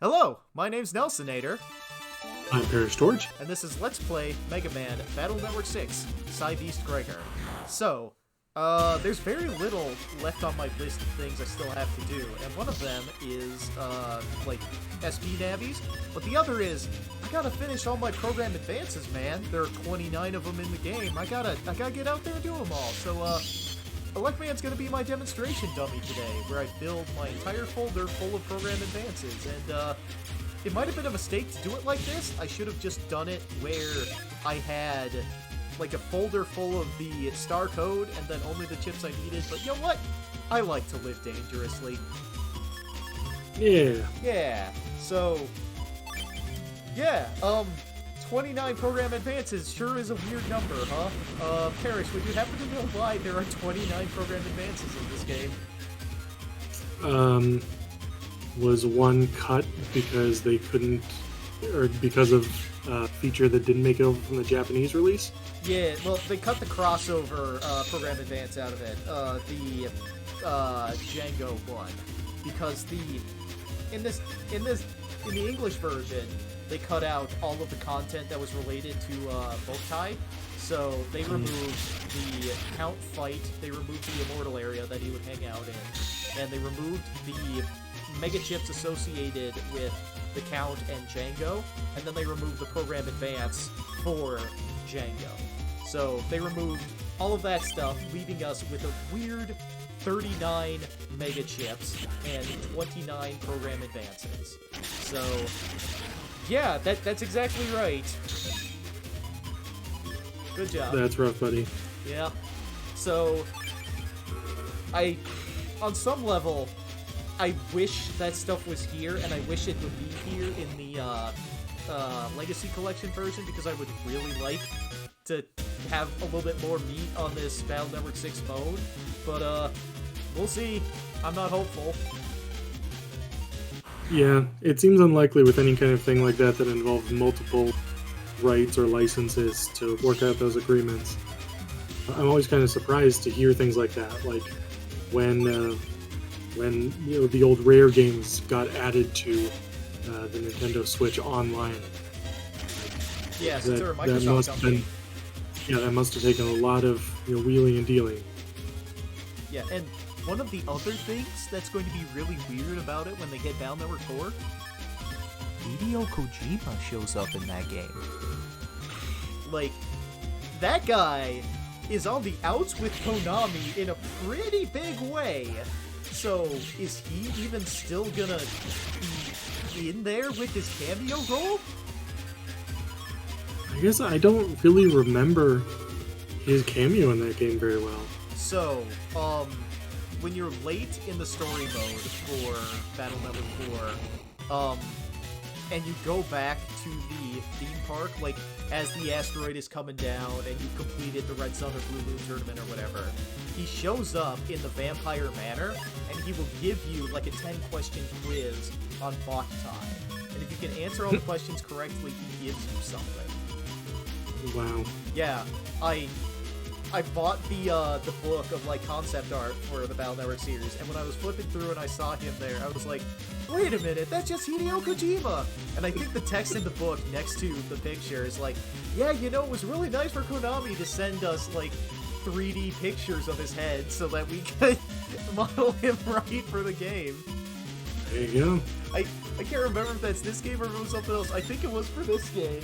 Hello, my name's Nelsonator, I'm Parrish Torch. and this is Let's Play MegaMan Battle Network 6, Cybeast Gregar. So, there's very little left on my list of things I still have to do, and one of them is, SP navies, but the other is, I gotta finish all my program advances, man. There are 29 of them in the game. I gotta get out there and do them all, so, Electman's gonna be my demonstration dummy today, where I build my entire folder full of program advances, and, it might have been a mistake to do it like this. I should have just done it where I had, like, a folder full of the star code, and then only the chips I needed, but you know what? I like to live dangerously. Yeah. Yeah, so, yeah, 29 program advances sure is a weird number, huh? Parrish, would you happen to know why there are 29 program advances in this game? Was one cut because they couldn't, or because of a feature that didn't make it over from the Japanese release? Yeah, well, they cut the crossover program advance out of it, the Django one, because in the English version, they cut out all of the content that was related to Boktai. So they removed the Count fight, they removed the Immortal area that he would hang out in, and they removed the mega chips associated with the Count and Django, and then they removed the program advance for Django. So they removed all of that stuff, leaving us with a weird 39 mega chips and 29 program advances. So, yeah, that's exactly right. Good job. That's rough, buddy. Yeah. So, on some level, I wish that stuff was here, and I wish it would be here in the Legacy Collection version, because I would really like to have a little bit more meat on this Battle Network 6 mode. But, we'll see. I'm not hopeful. Yeah, it seems unlikely with any kind of thing like that that involves multiple rights or licenses to work out those agreements. I'm always kind of surprised to hear things like that, like when the old Rare games got added to the Nintendo Switch Online. Yeah, since they're a Microsoft company. That must have taken a lot of wheeling and dealing. Yeah, and one of the other things that's going to be really weird about it when they hit Battle Network 4, Hideo Kojima shows up in that game. Like, that guy is on the outs with Konami in a pretty big way. So, is he even still gonna be in there with his cameo role? I guess I don't really remember his cameo in that game very well. So, when you're late in the story mode for Battle Network 4, and you go back to the theme park, like, as the asteroid is coming down and you've completed the Red Sun or Blue Moon tournament or whatever, he shows up in the Vampire Manor, and he will give you, like, a 10-question quiz on Boktai. And if you can answer all the questions correctly, he gives you something. Wow. Yeah, I bought the book of, like, concept art for the Battle Network series, and when I was flipping through and I saw him there, I was like, wait a minute, that's just Hideo Kojima! And I think the text in the book next to the picture is like, yeah, it was really nice for Konami to send us, like, 3D pictures of his head so that we could model him right for the game. There you go. I can't remember if that's this game or if it was something else. I think it was for this game.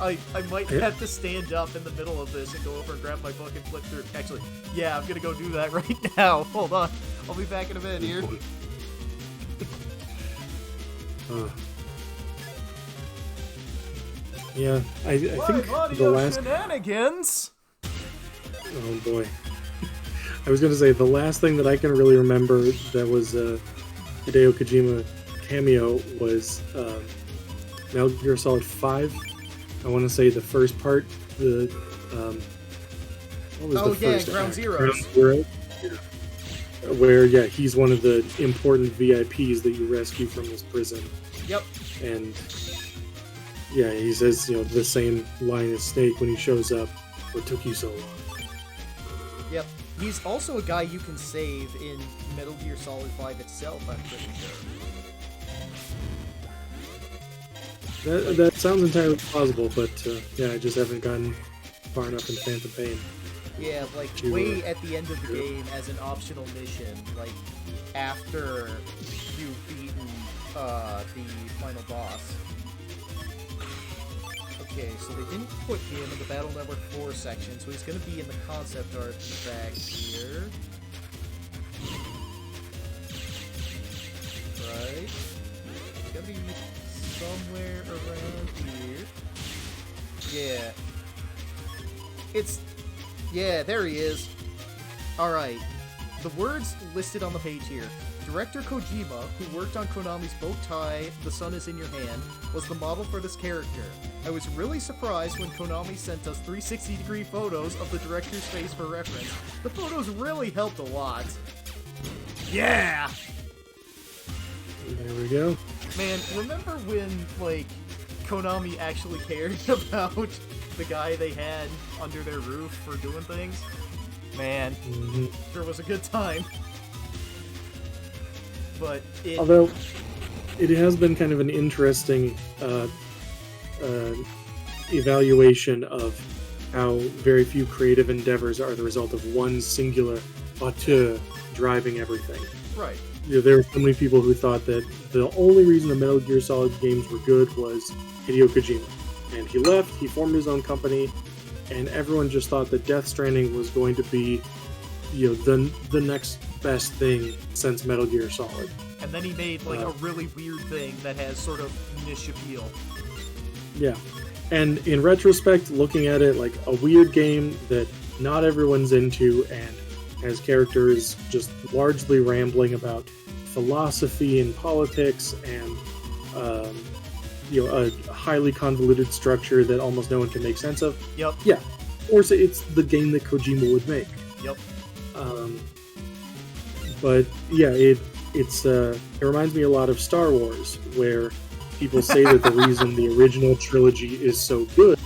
I might have to stand up in the middle of this and go over and grab my book and flip through. Actually, yeah, I'm gonna go do that right now. Hold on. I'll be back in a minute here. Yeah, I think the last... shenanigans! Oh boy. I was gonna say, the last thing that I can really remember that was Hideo Kojima cameo was Metal Gear Solid 5. I want to say the first part, what was the first Ground act? Zeroes. Ground Zero. Yeah. Where, he's one of the important VIPs that you rescue from his prison. Yep. And, he says, the same line as Snake when he shows up, what took you so long? Yep. He's also a guy you can save in Metal Gear Solid 5 itself, I'm pretty sure. That sounds entirely plausible, but yeah, I just haven't gotten far enough in Phantom Pain. Yeah, like way at the end of the game as an optional mission, like after you've beaten the final boss. Okay, so they didn't put him in the Battle Network 4 section, so he's gonna be in the concept art back here. Right. It's gotta be somewhere around here. Yeah. Yeah, there he is. Alright. The words listed on the page here. Director Kojima, who worked on Konami's Bow Tie, The Sun Is In Your Hand, was the model for this character. I was really surprised when Konami sent us 360-degree photos of the director's face for reference. The photos really helped a lot. Yeah! There we go. Man, remember when, like, Konami actually cared about the guy they had under their roof for doing things? Man, sure was a good time. But although it has been kind of an interesting evaluation of how very few creative endeavors are the result of one singular auteur driving everything. Right. You know, there were so many people who thought that the only reason the Metal Gear Solid games were good was Hideo Kojima. And he left, he formed his own company, and everyone just thought that Death Stranding was going to be, you know, the next best thing since Metal Gear Solid. And then he made, like, a really weird thing that has sort of niche appeal. Yeah. And in retrospect, looking at it, like, a weird game that not everyone's into and has characters just largely rambling about philosophy and politics and, you know, a highly convoluted structure that almost no one can make sense of. Yep. Yeah. Of course, it's the game that Kojima would make. Yep. But yeah, it reminds me a lot of Star Wars, where people say that the reason the original trilogy is so good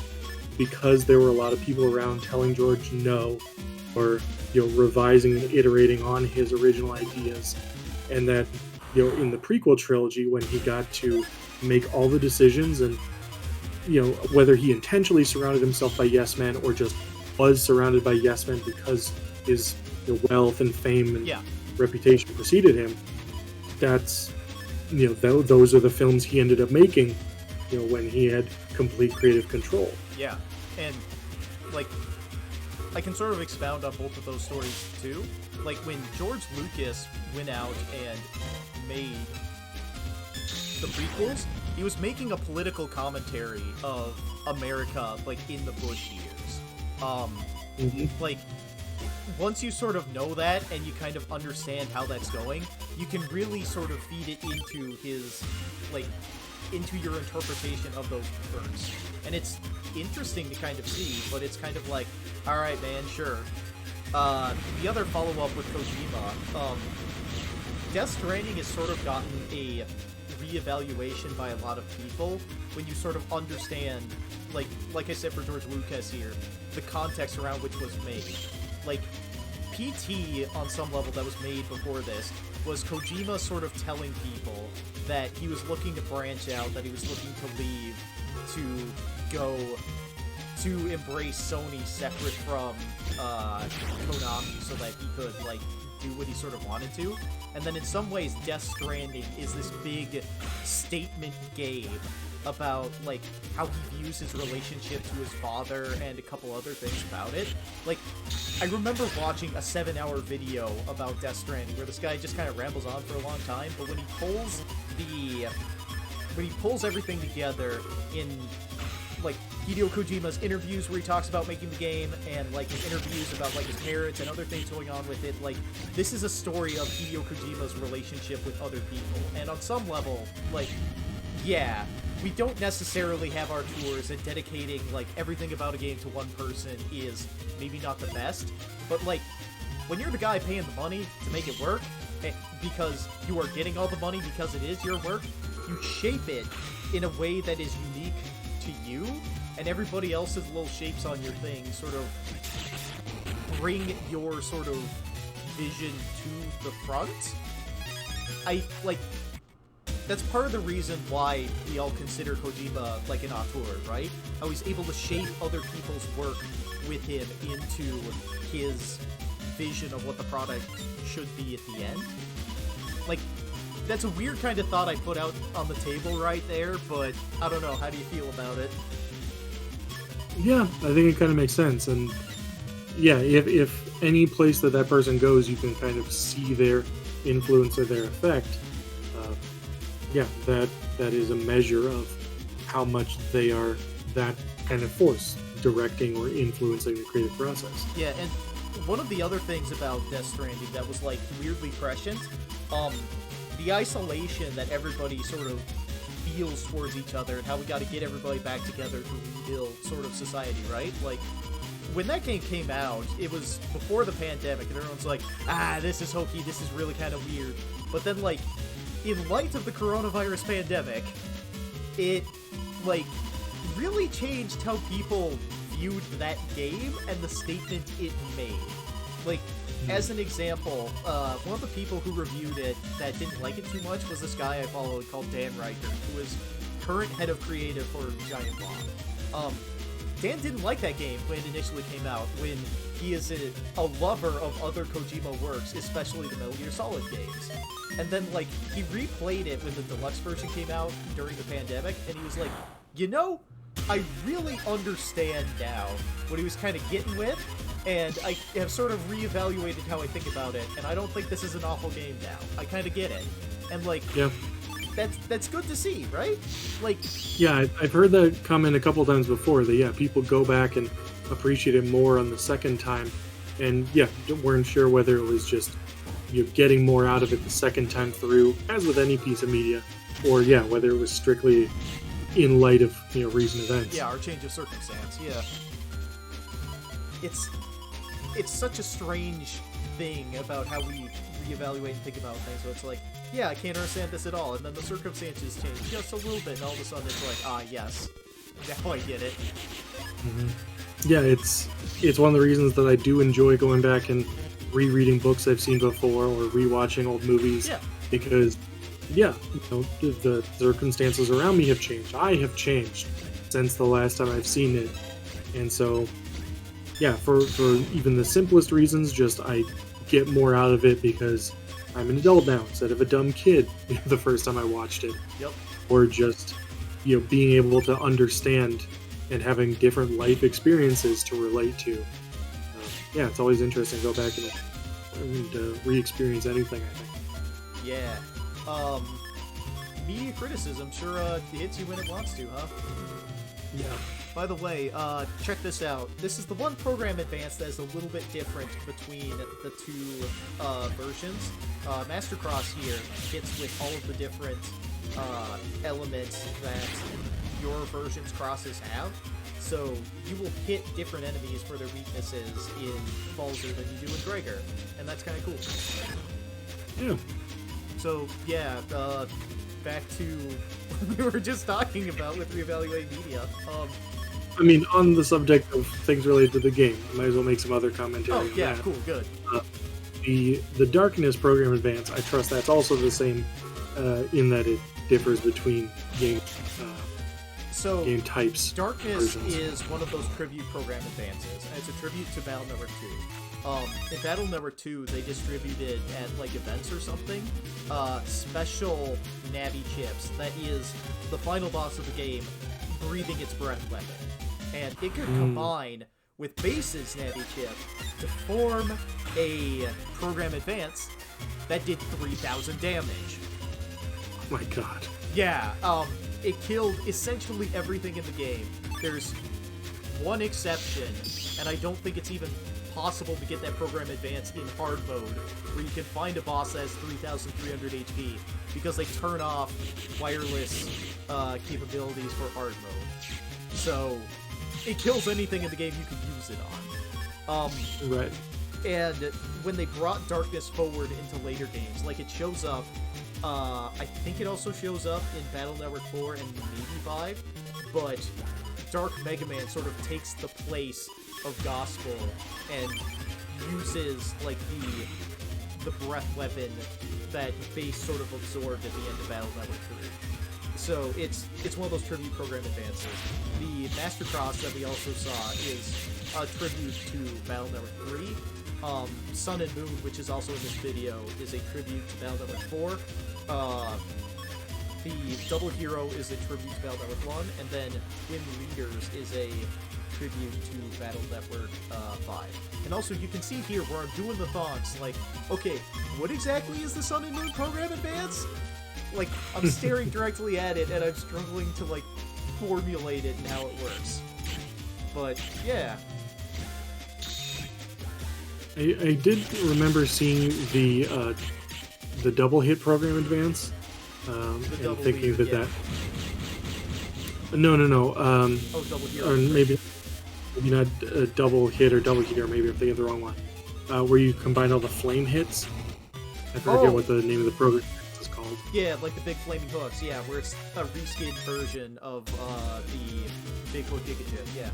because there were a lot of people around telling George no, or, you know, revising and iterating on his original ideas, and that, you know, in the prequel trilogy, when he got to make all the decisions, and, you know, whether he intentionally surrounded himself by yes men or just was surrounded by yes men because his, you know, wealth and fame and reputation preceded him, that's, you know, those are the films he ended up making, you know, when he had complete creative control. Yeah, and, like, I can sort of expound on both of those stories, too. Like, when George Lucas went out and made the prequels, he was making a political commentary of America, like, in the Bush years. Like, once you sort of know that and you kind of understand how that's going, you can really sort of feed it into his, like, into your interpretation of those works. And it's interesting to kind of see, but it's kind of like, alright man, sure. The other follow-up with Kojima, Death Stranding has sort of gotten a re-evaluation by a lot of people when you sort of understand, like I said for George Lucas here, the context around which was made. Like, PT, on some level that was made before this, was Kojima sort of telling people that he was looking to branch out, that he was looking to leave, to go to embrace Sony separate from Konami so that he could, like, do what he sort of wanted to. And then in some ways, Death Stranding is this big statement game about, like, how he views his relationship to his father and a couple other things about it. Like, I remember watching a 7-hour video about Death Stranding where this guy just kind of rambles on for a long time, but when he pulls everything together in, like, Hideo Kojima's interviews where he talks about making the game, and, like, his interviews about, like, his parents and other things going on with it, like, this is a story of Hideo Kojima's relationship with other people. And on some level, like, yeah, we don't necessarily have our tours, and dedicating, like, everything about a game to one person is maybe not the best, but, like, when you're the guy paying the money to make it work, because you are getting all the money because it is your work, you shape it in a way that is unique to you, and everybody else's little shapes on your thing sort of bring your sort of vision to the front. that's part of the reason why we all consider Kojima like an auteur, right? How he's able to shape other people's work with him into his vision of what the product should be at the end. Like, that's a weird kind of thought I put out on the table right there, but I don't know. How do you feel about it? Yeah, I think it kind of makes sense. And yeah, if any place that person goes, you can kind of see their influence or their effect. Yeah, that is a measure of how much they are that kind of force directing or influencing the creative process. Yeah, and one of the other things about Death Stranding that was like weirdly prescient, the isolation that everybody sort of feels towards each other and how we got to get everybody back together to rebuild sort of society, right? Like, when that game came out, it was before the pandemic, and everyone's like, this is hokey, this is really kind of weird. But then, like, in light of the coronavirus pandemic, it, like, really changed how people viewed that game and the statement it made. Like, as an example, one of the people who reviewed it that didn't like it too much was this guy I followed called Dan Reichert, who is current head of creative for Giant Bomb. Dan didn't like that game when it initially came out, when he is a lover of other Kojima works, especially the Metal Gear Solid games. And then, like, he replayed it when the deluxe version came out during the pandemic, and he was like, you know, I really understand now what he was kind of getting with, and I have sort of reevaluated how I think about it, and I don't think this is an awful game now. I kind of get it. And, like, yeah. That's good to see, right? Like, yeah, I've heard that comment a couple times before, that, yeah, people go back and appreciate it more on the second time, and, yeah, weren't sure whether it was just, you know, getting more out of it the second time through, as with any piece of media, or, yeah, whether it was strictly in light of, you know, recent events. Yeah, our change of circumstance, yeah. It's such a strange thing about how we reevaluate and think about things, so it's like, yeah, I can't understand this at all, and then the circumstances change just a little bit, and all of a sudden it's like, yes, now I get it. Mm-hmm. Yeah, it's one of the reasons that I do enjoy going back and rereading books I've seen before, or rewatching old movies, yeah. Because, yeah, you know, the circumstances around me have changed. I have changed since the last time I've seen it, and so, yeah, for even the simplest reasons, just I get more out of it because I'm an adult now instead of a dumb kid the first time I watched it. Yep. Or just, you know, being able to understand and having different life experiences to relate to. Yeah, it's always interesting to go back and re-experience anything, I think. Yeah. Media criticism sure hits you when it wants to, huh? Yeah. By the way, check this out. This is the one program advance that is a little bit different between the two versions. Master Cross here hits with all of the different elements that your version's crosses have. So you will hit different enemies for their weaknesses in Balzer than you do in Gregar, and that's kind of cool. Yeah. So yeah, back to what we were just talking about with reevaluating media. I mean, on the subject of things related to the game, I might as well make some other commentary. Oh yeah, on that. cool, good. The Darkness program advance, I trust that's also the same in that it differs between game game types. Darkness versions. is one of those tribute program advances, and it's a tribute to Battle Number 2. In Battle Number 2, they distributed at like events or something special Navi chips that is the final boss of the game, breathing its breath weapon, and it could combine with Base's Navi chip to form a program advance that did 3,000 damage. Oh my god. Yeah, it killed essentially everything in the game. There's one exception, and I don't think it's even possible to get that program advance in hard mode, where you can find a boss that has 3,300 HP, because they turn off wireless capabilities for hard mode. So, it kills anything in the game you can use it on. Right. And when they brought Darkness forward into later games, like it shows up, I think it also shows up in Battle Network 4 and maybe 5, but Dark MegaMan sort of takes the place of Gospel and uses, like, the breath weapon that Base sort of absorbed at the end of Battle Network 3. So it's one of those tribute program advances. The Master Cross that we also saw is a tribute to Battle Network 3. Sun and Moon, which is also in this video, is a tribute to Battle Network 4. The Double Hero is a tribute to Battle Network 1, and then Twin Leaders is a tribute to Battle Network 5. And also, you can see here where I'm doing the thoughts, like, okay, what exactly is the Sun and Moon program advance? Like, I'm staring directly at it, and I'm struggling to, like, formulate it and how it works. But, yeah. I did remember seeing the double hit program advance, and thinking lead, yeah. No. Double hero. Or maybe not a double hit or double heater. Maybe I'm thinking of the wrong one. Where you combine all the flame hits. I forget what the name of the program is called. Yeah, like the big flaming hooks. Yeah, where it's a reskinned version of the big hook Giga-Chip. Yeah.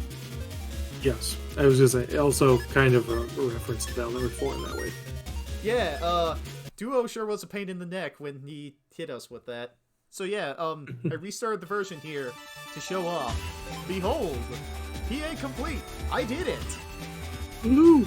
Yes, I was just saying, also kind of a reference to Battle Network 4 in that way. Yeah, Duo sure was a pain in the neck when he hit us with that. So yeah, I restarted the version here to show off. Behold, PA complete! I did it! Woohoo!